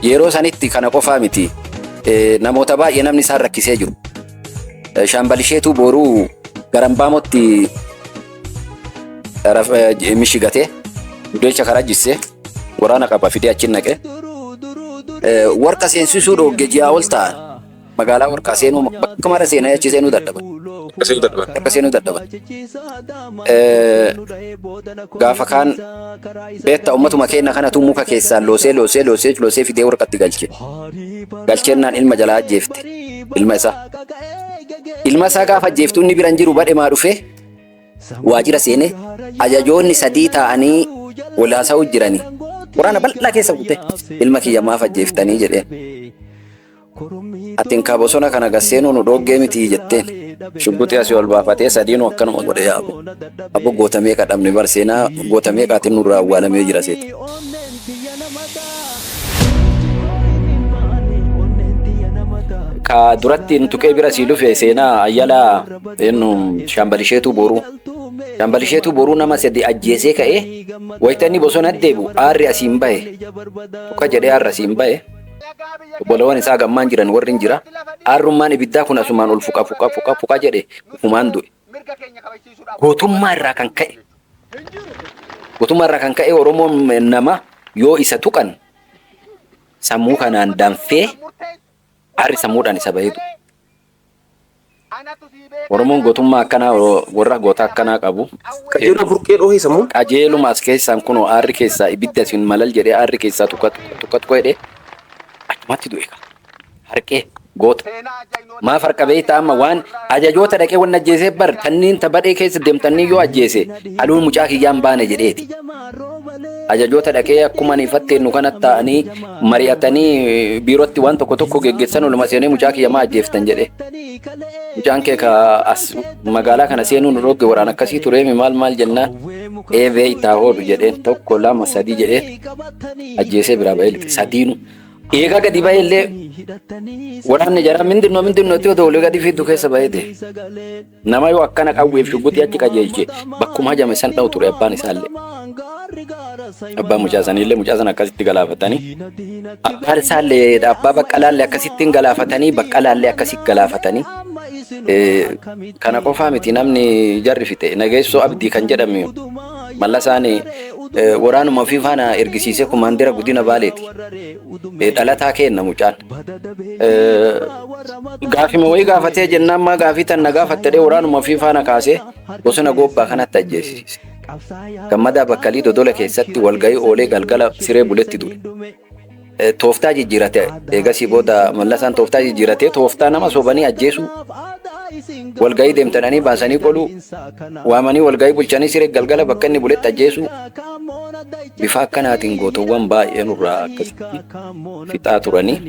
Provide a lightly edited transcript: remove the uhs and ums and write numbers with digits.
yeroo sanitti kana qofaa miti namoota baay'ee namni isaan rakkisee jiru. Shaambalisheetu boruu garambaamotti mishigatee dudeecha karaa jissee waraana qaba fidee achiin naqee warqa seensisuu dhoogge ji'a ol ta'an magaalaa warqaa seenuu bakka mara seenaa achi seenuu dadhaban. Akka seenuu dadhaban. Gaafa kaan beektaa ummatuma keenya kanatu muka keessaan loosee fidee warqatti galche. Galcheennaan ilma jalaa ajjeefte ilma isaa. Ilma isaa gaafa ajjeeftu inni biraan jiru badhemaa dhufee waajjira seenee ajajoonni 3 ta'anii wal haasa'uu jiranii. Waraana bal'aa keessa buute ilma kiyya maaf ajjeeftanii jedheen. Atiin kaa bosona kana gasseenuu nu dhoggee miti jetteen. Shubbuxii asii ol baafatee 3 akkanuma godhe yaabu. Abbo gootamee kadhamne barseenaa gootamee qaatiin nurraa awwaalamee jira seeti. Ka duratti tuqee bira sii dhufe seenaa ayyala shaambalisheetu boruu. Shaambalisheetu boruu nama 3 ajjeesee ka'ee wayitanii bosona deebu aarri asiin bahe. Tokko jedhee aarri asiin bahe. Obboloowwan isaa gammaan jiran warri hin jira. Aarrummaan ibiddaa kun asumaan ol fuqa jedhe ufumaan du'e. Gootummaa irraa kan ka'e Oromoon nama yoo isa tuqan sammuu kanaan danfee aarri sammuudhaan isa baheetu. Oromoon gootummaa akkanaa warra goota akkanaa qabu. Qajeeluma burqee dhoohee sammuu? Qajeeluma as keessaan kunoo aarri keessaa ibidda siin malal jedhee aarri keessaa tuqqatu jedhee achumatti du'e harqee goota. Maaf harqa beektaa amma waan ajajoota dhaqee waan ajjeesee bar tanniin tabadhee keessa deemtanii yoo ajjeese haluun mucaa kiyyaan baane jedheeti. Ajajoota dhaqee akkuma niifatteen nu kanatti ta'anii mari'atanii biirootti waan tokko geggeessan oluma seenee mucaa kiyya maa ajjeeftan jedhee. Mucaan kee as magaalaa kana seenuu nu dhogge waraan akkasii tureemi maal jennaan eebee itaa oolu jedheen 1 2 3 jedheen ajjeesee biraa bahee lixe 3. Eega gadi bahee illee waraanni jara mindinoo itti otoo gadi fiddu keessa bahee nama yoo akkana qawweef shubbutii achi qajeelche bakkuma hajame san dha'u ture abbaan isaallee. Abbaan mucaa sanillee mucaa sana akkasitti galaafatanii abbaan isaallee abbaa baqqalaallee akkasittiin galaafatanii baqqalaallee akkasitti galaafatanii kana qofaa miti namni jarri fite nageessoo abdii kan jedhame mallasaan waraanuma ofii faana ergisiisee kumaandira godina Baaleeti. Dhalataa kenna mucaan. Gaafima wayii gaafatee jennaan maa gaafii tan na gaafattee waraanuma ofii faana kaasee bosona gobbaa kanatti ajjeesise. Gammadaa Bakkalii Dodola keessatti walgahii oolee galgala siree buletti ture. Tooftaa jijjiirate eegasii booda mallasaan tooftaa jijjiirate tooftaa nama sobanii ajjeesu walgahii deemtanii baasanii qoluu waamanii walgahii bulchanii siree galgala bakka inni buletti ajjeesu bifa akkanaatiin gootowwan baay'ee nurraa akkasitti fixaa turanii.